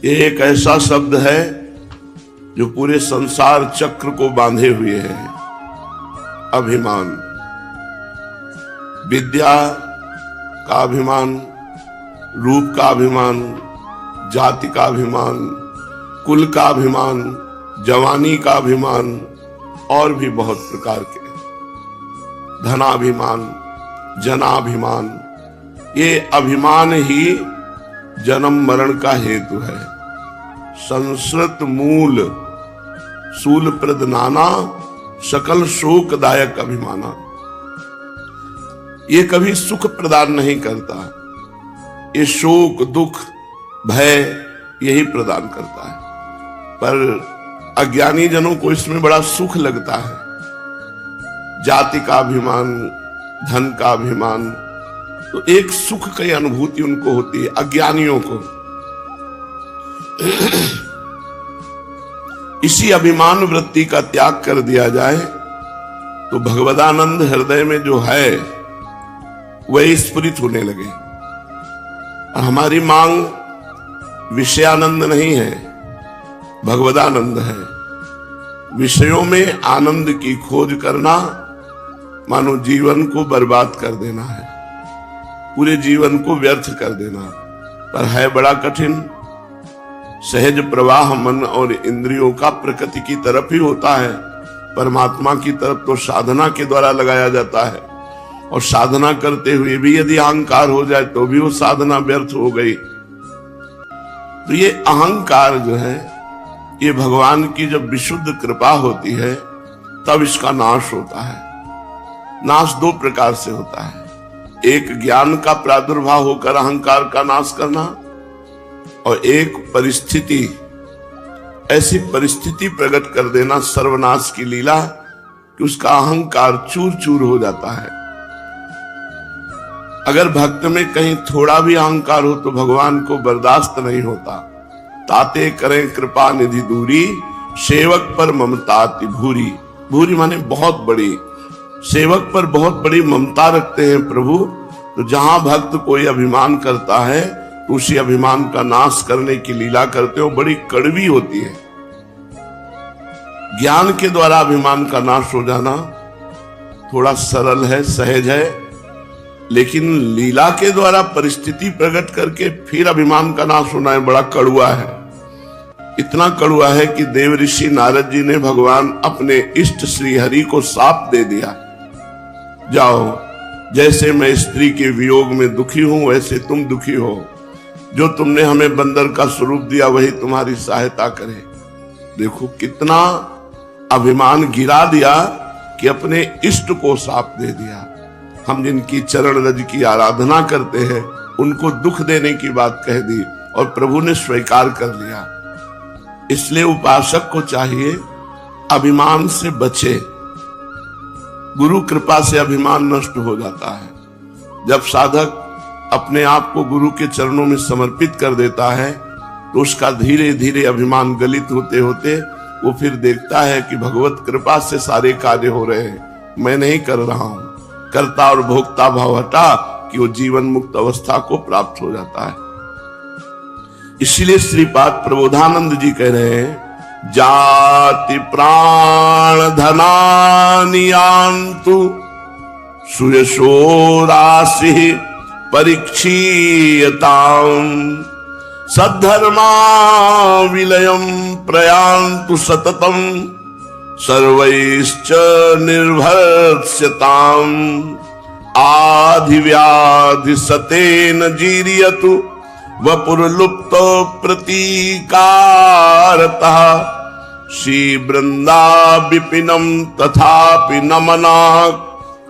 ये एक ऐसा शब्द है जो पूरे संसार चक्र को बांधे हुए है। अभिमान, विद्या का अभिमान, रूप का अभिमान, जाति का अभिमान, कुल का अभिमान, जवानी का अभिमान और भी बहुत प्रकार के, धनाभिमान, जनाभिमान, ये अभिमान ही जन्म मरण का हेतु है। संस्कृत मूल सूल प्रद नाना सकल शोकदायक अभिमाना, ये कभी सुख प्रदान नहीं करता, ये शोक दुख भय यही प्रदान करता है। पर अज्ञानी जनों को इसमें बड़ा सुख लगता है। जाति का अभिमान, धन का अभिमान, तो एक सुख की अनुभूति उनको होती है अज्ञानियों को। इसी अभिमान वृत्ति का त्याग कर दिया जाए तो भगवदानंद हृदय में जो है वह स्फुरित होने लगे। और हमारी मांग विषयानंद नहीं है, भगवदानंद है। विषयों में आनंद की खोज करना मानो जीवन को बर्बाद कर देना है, पूरे जीवन को व्यर्थ कर देना। पर है बड़ा कठिन। सहज प्रवाह मन और इंद्रियों का प्रकृति की तरफ ही होता है, परमात्मा की तरफ तो साधना के द्वारा लगाया जाता है। और साधना करते हुए भी यदि अहंकार हो जाए तो भी वो साधना व्यर्थ हो गई। तो ये अहंकार जो है, ये भगवान की जब विशुद्ध कृपा होती है तब इसका नाश होता है। नाश दो प्रकार से होता है, एक ज्ञान का प्रादुर्भाव होकर अहंकार का नाश करना, और एक परिस्थिति, ऐसी परिस्थिति प्रकट कर देना सर्वनाश की लीला कि उसका अहंकार चूर चूर हो जाता है। अगर भक्त में कहीं थोड़ा भी अहंकार हो तो भगवान को बर्दाश्त नहीं होता। ताते करें कृपा निधि दूरी, सेवक पर ममता अति भूरी। भूरी माने बहुत बड़ी, सेवक पर बहुत बड़ी ममता रखते हैं प्रभु। तो जहां भक्त कोई अभिमान करता है तो उसी अभिमान का नाश करने की लीला करते हो, बड़ी कड़वी होती है। ज्ञान के द्वारा अभिमान का नाश हो जाना थोड़ा सरल है, सहज है, लेकिन लीला के द्वारा परिस्थिति प्रकट करके फिर अभिमान का नाश होना है, बड़ा कड़वा है। इतना कड़वा है कि देव ऋषि नारद जी ने भगवान अपने इष्ट श्री हरि को शाप दे दिया, जाओ जैसे मैं स्त्री के वियोग में दुखी हूं वैसे तुम दुखी हो, जो तुमने हमें बंदर का स्वरूप दिया वही तुम्हारी सहायता करे। देखो कितना अभिमान गिरा दिया कि अपने इष्ट को शाप दे दिया। हम जिनकी चरण रज की आराधना करते हैं उनको दुख देने की बात कह दी और प्रभु ने स्वीकार कर लिया। इसलिए उपासक को चाहिए अभिमान से बचे। गुरु कृपा से अभिमान नष्ट हो जाता है। जब साधक अपने आप को गुरु के चरणों में समर्पित कर देता है तो उसका धीरे धीरे अभिमान गलित होते होते वो फिर देखता है कि भगवत कृपा से सारे कार्य हो रहे हैं, मैं नहीं कर रहा हूं। कर्ता और भोक्ता भाव हटा कि वो जीवन मुक्त अवस्था को प्राप्त हो जाता है। इसीलिए श्रीपाद प्रबोधानंद जी कह रहे हैं, जाति प्राण धनानियान्तु सुयशो राशि परीक्षीयताम् सद्धर्मा विलयम प्रयान्तु सततम सर्वैश्च निर्भर्स्यताम् आधिव्याधि सतेन जीर्यतु वपुर्लुप्तो प्रतीकारतः श्री वृंदा विपिनम तथापि न मना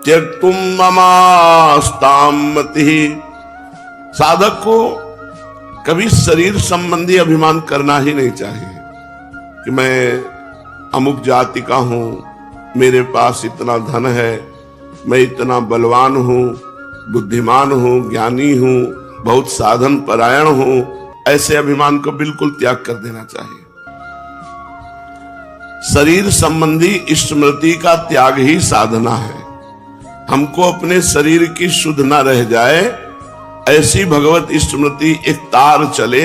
त्यक्तुम ममास्ताम मतिः। साधक को कभी शरीर संबंधी अभिमान करना ही नहीं चाहिए कि मैं अमुक जाति का हूं, मेरे पास इतना धन है, मैं इतना बलवान हूं, बुद्धिमान हूं, ज्ञानी हूं, बहुत साधन परायण हूं। ऐसे अभिमान को बिल्कुल त्याग कर देना चाहिए। शरीर संबंधी स्मृति का त्याग ही साधना है। हमको अपने शरीर की शुद्ध न रह जाए ऐसी भगवत स्मृति एक तार चले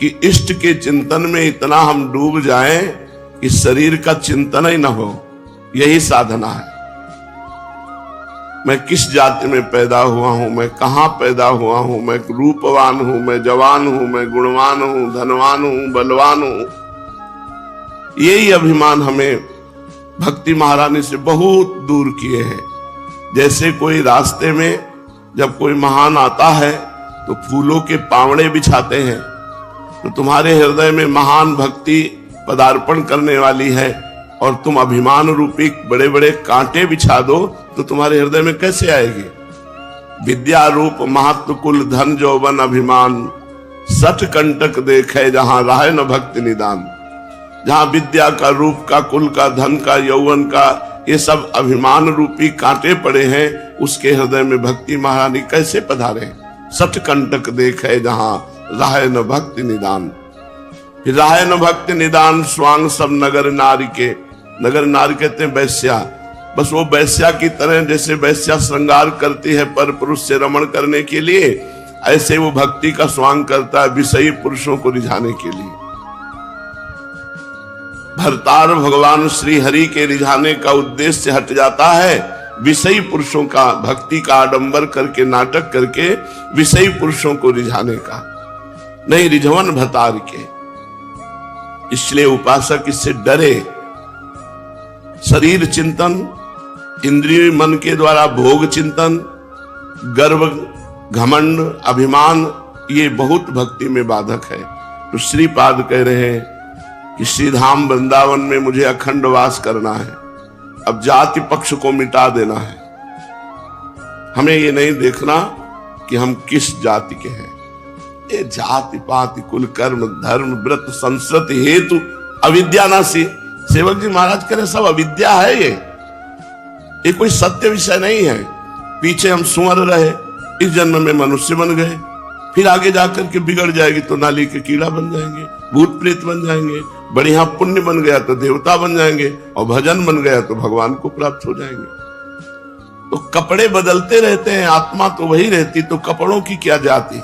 कि इष्ट के चिंतन में इतना हम डूब जाएं कि शरीर का चिंतन ही ना हो। यही साधना है। मैं किस जाति में पैदा हुआ हूं, मैं कहां पैदा हुआ हूं, मैं रूपवान हूं, मैं जवान हूं, मैं गुणवान हूं, धनवान हूं, बलवान हूं। यही अभिमान हमें भक्ति महारानी से बहुत दूर किए हैं। जैसे कोई रास्ते में जब कोई महान आता है तो फूलों के पावड़े बिछाते हैं, तो तुम्हारे हृदय में महान भक्ति पदार्पण करने वाली है और तुम अभिमान रूपी बड़े बड़े कांटे बिछा दो तो तुम्हारे हृदय में कैसे आएगी? विद्या रूप महत्व कुल धन जौवन अभिमान, सठ कंटक देखे जहां राहे न भक्ति निदान। जहां विद्या का, रूप का, कुल का, धन का, यौवन का, ये सब अभिमान रूपी कांटे पड़े हैं, उसके हृदय में भक्ति महारानी कैसे पधारे? सठ कंटक देखे जहां राहे न भक्ति निदान। फिर राहे न भक्ति निदान स्वांग सब नगर नारी के। नगर नारी कहते हैं वैश्या। बस वो वैश्या की तरह, जैसे वैश्या श्रृंगार करती है पर पुरुष से रमण करने के लिए, ऐसे वो भक्ति का स्वांग करता है विषयी पुरुषों को रिझाने के लिए। भरतार भगवान श्री हरि के रिझाने का उद्देश्य हट जाता है विषयी पुरुषों का, भक्ति का आडंबर करके, नाटक करके विषयी पुरुषों को रिझाने का, नहीं रिझवन भतार के। इसलिए उपासक इससे डरे। शरीर चिंतन, इंद्रिय मन के द्वारा भोग चिंतन, गर्व, घमंड, अभिमान, ये बहुत भक्ति में बाधक है। तो श्रीपाद कह रहे हैं कि श्रीधाम वृंदावन में मुझे अखंड वास करना है, अब जाति पक्ष को मिटा देना है। हमें ये नहीं देखना कि हम किस जाति के हैं। ये जाति पाति कुल कर्म धर्म व्रत संस्कृति हेतु अविद्या नासी। सेवक जी महाराज कह रहे सब अविद्या है। ये कोई सत्य विषय नहीं है। पीछे हम सुअर रहे, इस जन्म में मनुष्य बन गए, फिर आगे जाकर के बिगड़ जाएगी तो नाली के कीड़ा बन जाएंगे, भूत प्रेत बन जाएंगे, बढ़िया पुण्य बन गया तो देवता बन जाएंगे, और भजन बन गया तो भगवान को प्राप्त हो जाएंगे। तो कपड़े बदलते रहते हैं, आत्मा तो वही रहती, तो कपड़ों की क्या जाति।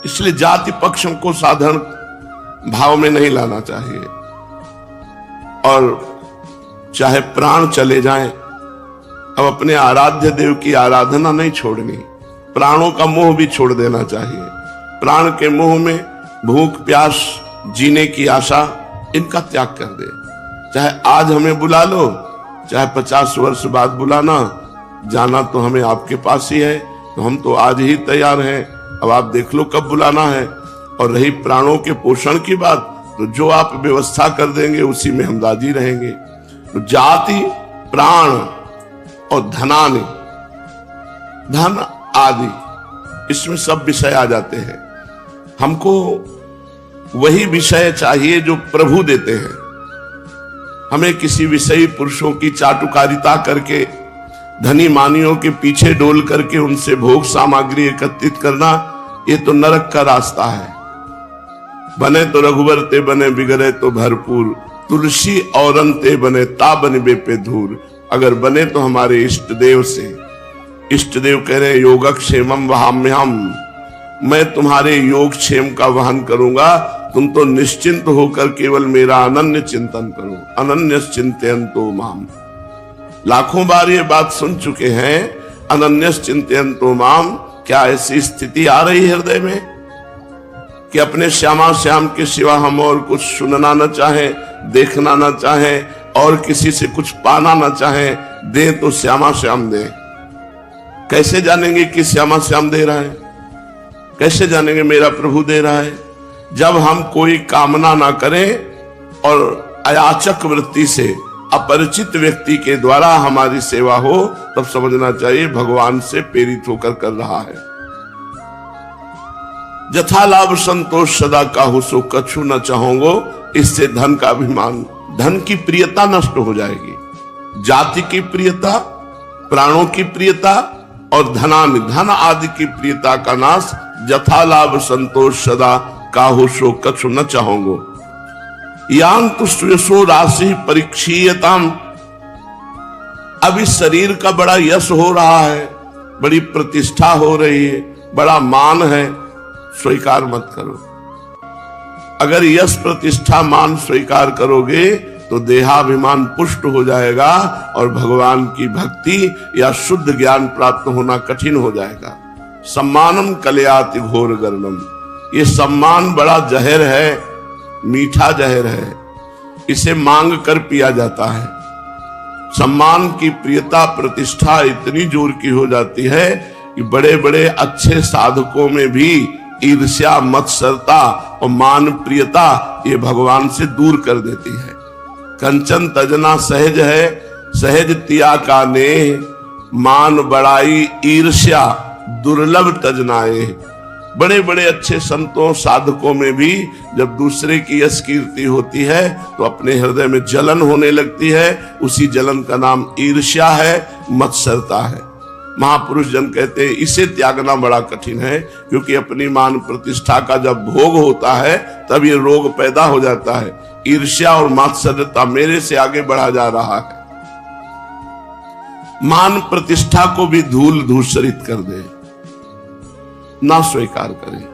इसलिए जाति पक्षों को साधारण भाव में नहीं लाना चाहिए। और चाहे प्राण चले जाएं, अब अपने आराध्य देव की आराधना नहीं छोड़नी, प्राणों का मोह भी छोड़ देना चाहिए। प्राण के मोह में भूख प्यास, जीने की आशा, इनका त्याग कर दे। चाहे आज हमें बुला लो, चाहे 50 वर्ष बाद बुलाना, जाना तो हमें आपके पास ही है, तो हम तो आज ही तैयार हैं। अब आप देख लो कब बुलाना है। और रही प्राणों के पोषण की बात, तो जो आप व्यवस्था कर देंगे उसी में हम राजी रहेंगे। तो जाति, प्राण और धनानि, धन आदि, इसमें सब विषय आ जाते हैं। हमको वही विषय चाहिए जो प्रभु देते हैं। हमें किसी विषयी पुरुषों की चाटुकारिता करके, धनी मानियों के पीछे डोल करके उनसे भोग सामग्री एकत्रित करना, ये तो नरक का रास्ता है। बने तो रघुवर ते बने, बिगड़े तो भरपूर, तुलसी औरन ते बने, ता बनबे पे धूर। अगर बने तो हमारे इष्ट देव से। इष्ट देव कह रहे योगक्षेमम वहाम्यहम, मैं तुम्हारे योगक्षेम का वहन करूंगा, तुम तो निश्चिंत होकर केवल मेरा अनन्य चिंतन करो। अनन्य चिंतयन्तो माम, लाखों बार ये बात सुन चुके हैं, अनन्य चिंतयन्तो माम। क्या ऐसी स्थिति आ रही हृदय में कि अपने श्यामा श्याम के सिवा हम और कुछ सुनना न चाहे, देखना न चाहे, और किसी से कुछ पाना न चाहे? दे तो श्यामा श्याम दे। कैसे जानेंगे कि श्यामा श्याम दे रहा है? कैसे जानेंगे मेरा प्रभु दे रहा है? जब हम कोई कामना ना करें और अयाचक वृत्ति से अपरिचित व्यक्ति के द्वारा हमारी सेवा हो, तब समझना चाहिए भगवान से प्रेरित होकर कर रहा है। जथा लाभ संतोष सदा काहू सो कछु न चाहोगो, इससे धन का अभिमान, धन की प्रियता नष्ट हो जाएगी। जाति की प्रियता, प्राणों की प्रियता और धन आदि की प्रियता का नाश। जथा लाभ संतोष सदा काहू सो कछु न चाहोगो। यान तो सुयसो राशि परीक्षीयताम। अब इस शरीर का बड़ा यश हो रहा है, बड़ी प्रतिष्ठा हो रही है, बड़ा मान है, स्वीकार मत करो। अगर यश प्रतिष्ठा मान स्वीकार करोगे तो देहाभिमान पुष्ट हो जाएगा और भगवान की भक्ति या शुद्ध ज्ञान प्राप्त होना कठिन हो जाएगा। सम्मानम कलयाति घोर गर्णम, ये सम्मान बड़ा जहर है, मीठा जहर है, इसे मांग कर पिया जाता है। सम्मान की प्रियता प्रतिष्ठा इतनी जोर की हो जाती है कि बड़े बड़े अच्छे साधकों में भी ईर्ष्या, मत्सरता और मान प्रियता ये भगवान से दूर कर देती है। कंचन तजना सहज है, सहज तिया का ने, मान बड़ाई ईर्ष्या दुर्लभ तजनाए। बड़े बड़े अच्छे संतों साधकों में भी जब दूसरे की यश कीर्ति होती है तो अपने हृदय में जलन होने लगती है। उसी जलन का नाम ईर्ष्या है, मत्सरता है। महापुरुष जन कहते हैं इसे त्यागना बड़ा कठिन है, क्योंकि अपनी मान प्रतिष्ठा का जब भोग होता है तब ये रोग पैदा हो जाता है। ईर्ष्या और मात्सर्यता मेरे से आगे बढ़ा जा रहा है। मान प्रतिष्ठा को भी धूल धूसरित कर दे, ना स्वीकार करे।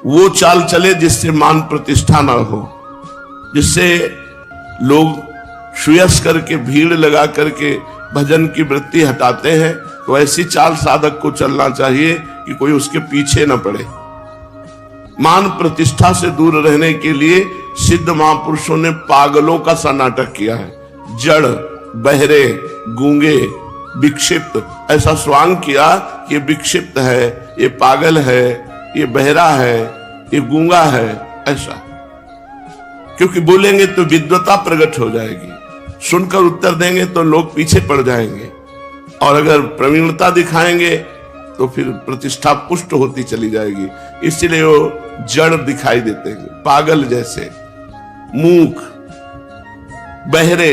वो चाल चले जिससे मान प्रतिष्ठा ना हो, जिससे लोग सुयस करके भीड़ लगा करके भजन की वृत्ति हटाते हैं, तो ऐसी चाल साधक को चलना चाहिए कि कोई उसके पीछे न पड़े। मान प्रतिष्ठा से दूर रहने के लिए सिद्ध महापुरुषों ने पागलों का सा नाटक किया है। जड़, बहरे, गूंगे, विक्षिप्त, ऐसा स्वांग किया कि ये विक्षिप्त है, ये पागल है, ये बहरा है, ये गूंगा है, ऐसा। क्योंकि बोलेंगे तो विद्वता प्रकट हो जाएगी, सुनकर उत्तर देंगे तो लोग पीछे पड़ जाएंगे, और अगर प्रवीणता दिखाएंगे तो फिर प्रतिष्ठा पुष्ट होती चली जाएगी। इसलिए वो जड़ दिखाई देते हैं, पागल जैसे, मूक, बहरे।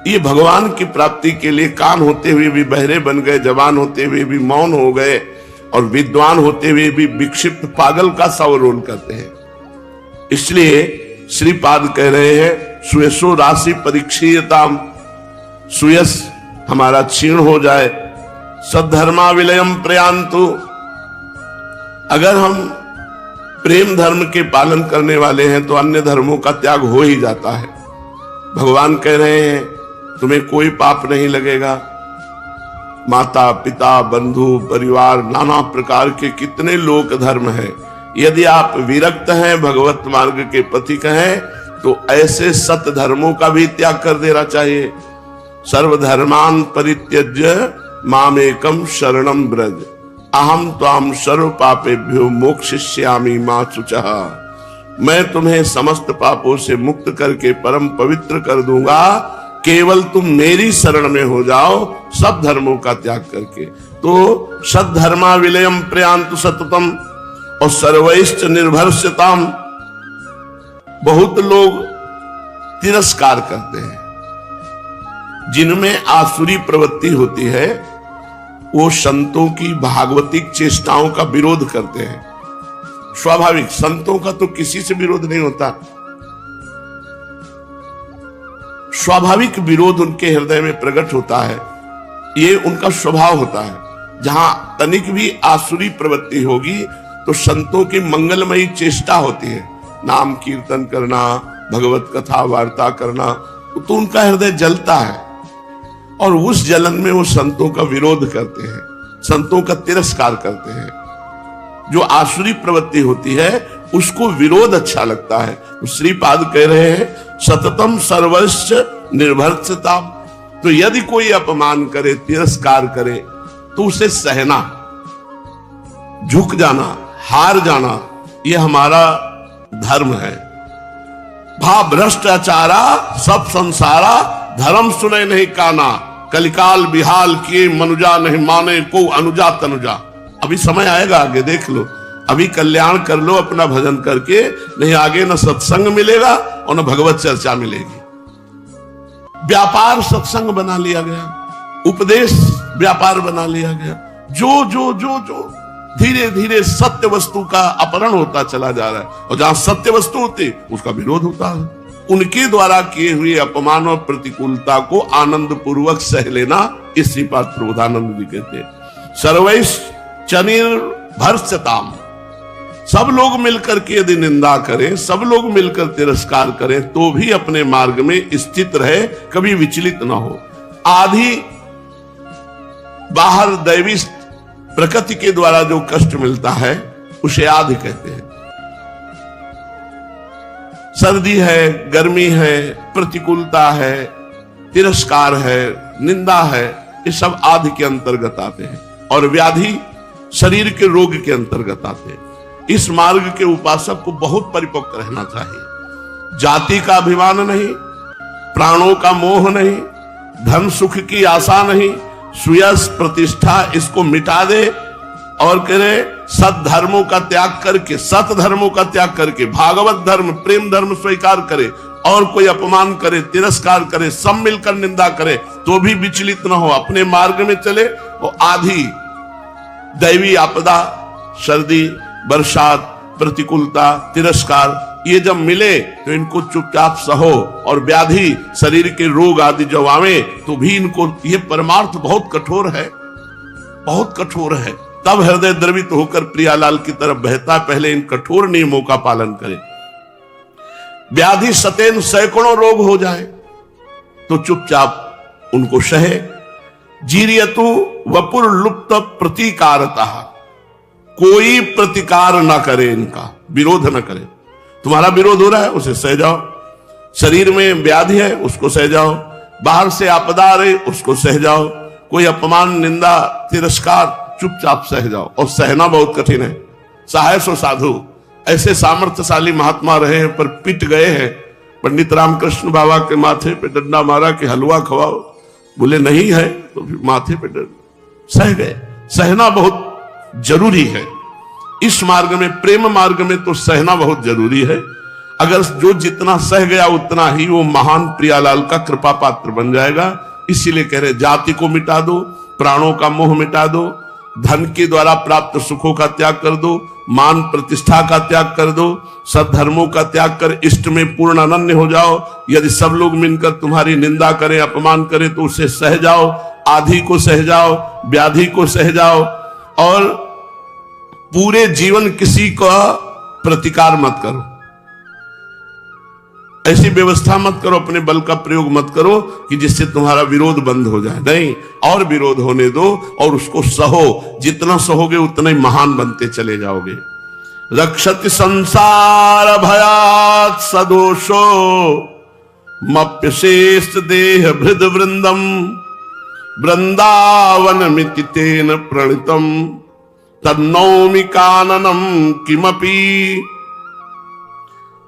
ये भगवान की प्राप्ति के लिए कान होते हुए भी बहरे बन गए, जवान होते हुए भी मौन हो गए, और विद्वान होते हुए भी विक्षिप्त पागल का सवरोल करते हैं। इसलिए श्रीपाद कह रहे हैं सुयसो राशि परीक्षीयताम, सुयस हमारा क्षीण हो जाए। सद्धर्मा विलयम प्रयांतु, अगर हम प्रेम धर्म के पालन करने वाले हैं तो अन्य धर्मों का त्याग हो ही जाता है। भगवान कह रहे हैं तुम्हें कोई पाप नहीं लगेगा। माता पिता बंधु परिवार नाना प्रकार के कितने लोक धर्म है, यदि आप विरक्त हैं, भगवत मार्ग के पथिक हैं, तो ऐसे सत धर्मों का भी त्याग कर देना चाहिए। सर्वधर्मान परित्यज्य मामेकम शरणम ब्रज, अहम त्वाम सर्व पापेभ्यो मोक्षयिष्यामि मा शुचः। मैं तुम्हें समस्त पापों से मुक्त करके परम पवित्र कर दूंगा, केवल तुम मेरी शरण में हो जाओ, सब धर्मों का त्याग करके। तो सद्धर्मा विलयम प्रयांतु सततम और सर्वैश्च निर्भरस्यताम। बहुत लोग तिरस्कार करते हैं, जिनमें आसुरी प्रवृत्ति होती है, वो संतों की भागवतिक चेष्टाओं का विरोध करते हैं। स्वाभाविक, संतों का तो किसी से विरोध नहीं होता, स्वाभाविक विरोध उनके हृदय में प्रकट होता है, ये उनका स्वभाव होता है। जहां तनिक भी आसुरी प्रवृत्ति होगी तो संतों की मंगलमयी चेष्टा होती है, नाम कीर्तन करना, भगवत कथा वार्ता करना, तो उनका हृदय जलता है और उस जलन में वो संतों का विरोध करते हैं, संतों का तिरस्कार करते हैं। जो आसुरी प्रवृत्ति होती है उसको विरोध अच्छा लगता है। तो श्रीपाद कह रहे हैं सततम सर्वस्व निर्भरस्यता। तो यदि कोई अपमान करे, तिरस्कार करे, तो उसे सहना, झुक जाना, हार जाना, यह हमारा धर्म है। भा भ्रष्टाचारा सब संसारा, धर्म सुने नहीं काना, कलिकाल बिहाल किए मनुजा नहीं माने को अनुजा तनुजा। अभी समय आएगा, आगे देख लो, अभी कल्याण कर लो अपना भजन करके, नहीं आगे न सत्संग मिलेगा और न भगवत चर्चा मिलेगी। व्यापार सत्संग बना लिया गया, उपदेश व्यापार बना लिया गया। जो जो जो जो धीरे धीरे सत्य वस्तु का अपहरण होता चला जा रहा है, और जहां सत्य वस्तु होती उसका विरोध होता है। उनके द्वारा किए हुए अपमान और प्रतिकूलता को आनंद पूर्वक सह लेना, इस श्रीपाद प्रबोधानंद जी कहते हैं। सर्वैश्च निर्भरस्यताम, सब लोग मिलकर के यदि निंदा करें, सब लोग मिलकर तिरस्कार करें, तो भी अपने मार्ग में स्थित रहे, कभी विचलित ना हो। आधी बाहर दैवी प्रकृति के द्वारा जो कष्ट मिलता है उसे आदि कहते हैं। सर्दी है, गर्मी है, प्रतिकूलता है, तिरस्कार है, निंदा है, ये सब आदि के अंतर्गत आते हैं। और व्याधि शरीर के रोग के अंतर्गत आते हैं। इस मार्ग के उपासक को बहुत परिपक्व रहना चाहिए। जाति का अभिमान नहीं, प्राणों का मोह नहीं, धन सुख की आशा नहीं, सुयश प्रतिष्ठा इसको मिटा दे और करे सत धर्मों का त्याग करके, सत धर्मों का त्याग करके भागवत धर्म, प्रेम धर्म स्वीकार करे, और कोई अपमान करे, तिरस्कार करे, सब मिलकर निंदा करे, तो भी विचलित न हो, अपने मार्ग में चले। और आधी दैवी आपदा, सर्दी, बरसात, प्रतिकूलता, तिरस्कार, ये जब मिले तो इनको चुपचाप सहो। और व्याधि शरीर के रोग आदि जब आवे तो भी इनको, ये परमार्थ बहुत कठोर है, बहुत कठोर है। तब हृदय द्रवित होकर प्रियालाल की तरफ बहता, पहले इन कठोर नियमों का पालन करें। व्याधि सतेन सैकड़ों रोग हो जाए तो चुपचाप उनको सहे। जीरियतु वपुर लुप्त प्रतिकारता, कोई प्रतिकार ना करे, इनका विरोध ना करे। तुम्हारा विरोध हो रहा है, उसे सह जाओ। शरीर में व्याधि है, उसको सह जाओ। बाहर से आपदा आ रही, उसको सह जाओ। कोई अपमान, निंदा, तिरस्कार, चुपचाप सह जाओ। और सहना बहुत कठिन है। सहाय सो साधु, ऐसे सामर्थ्यशाली महात्मा रहे हैं पर पिट गए हैं। पंडित रामकृष्ण बाबा के माथे पे डंडा मारा कि हलवा खवाओ, बोले नहीं है, तो फिर माथे पे सह गए। सहना बहुत जरूरी है। इस मार्ग में, प्रेम मार्ग में तो सहना बहुत जरूरी है। अगर जो जितना सह गया उतना ही वो महान प्रियालाल का कृपा पात्र बन जाएगा। इसीलिए कह रहे जाति को मिटा दो, प्राणों का मोह मिटा दो, धन के द्वारा प्राप्त सुखों का त्याग कर दो, मान प्रतिष्ठा का त्याग कर दो, सद्धर्मों का त्याग कर इष्ट में पूर्ण अनन्य हो जाओ। यदि सब लोग मिलकर तुम्हारी निंदा करें, अपमान करें तो उसे सह जाओ। आधि को सह जाओ, व्याधि को सह जाओ, और पूरे जीवन किसी का प्रतिकार मत करो। ऐसी व्यवस्था मत करो, अपने बल का प्रयोग मत करो कि जिससे तुम्हारा विरोध बंद हो जाए। नहीं, और विरोध होने दो और उसको सहो। जितना सहोगे उतना ही महान बनते चले जाओगे। रक्षति संसार भयात् सदोषो मप्यशेष देह भृद वृंदम वृंदावन मिति तेन प्रणितम तन्नौमि काननम किमपि।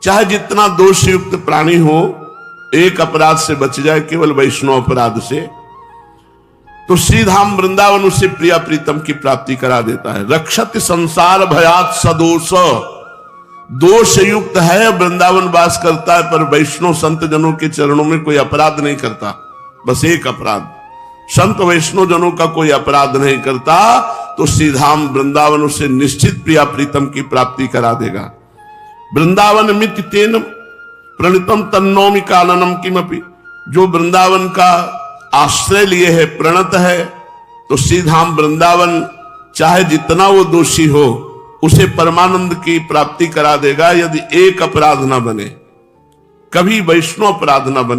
चाहे जितना दोष युक्त प्राणी हो, एक अपराध से बच जाए, केवल वैष्णव अपराध से, तो श्रीधाम वृंदावन उससे प्रिया प्रीतम की प्राप्ति करा देता है। रक्षति संसार भयात् सदोष, दोष युक्त है, वृंदावन वास करता है, पर वैष्णव संत जनों के चरणों में कोई अपराध नहीं करता। बस एक अपराध, संत वैष्णव जनों का कोई अपराध नहीं करता, तो श्रीधाम वृंदावन उसे निश्चित प्रिया प्रीतम की प्राप्ति करा देगा। वृंदावन मिति तेन प्रणितम तन्नौमि काननम किमपि। जो वृंदावन का आश्रय लिए है, प्रणत है, तो श्रीधाम वृंदावन चाहे जितना वो दोषी हो उसे परमानंद की प्राप्ति करा देगा, यदि एक अपराध ना बने, कभी वैष्णव अपराध ना बने।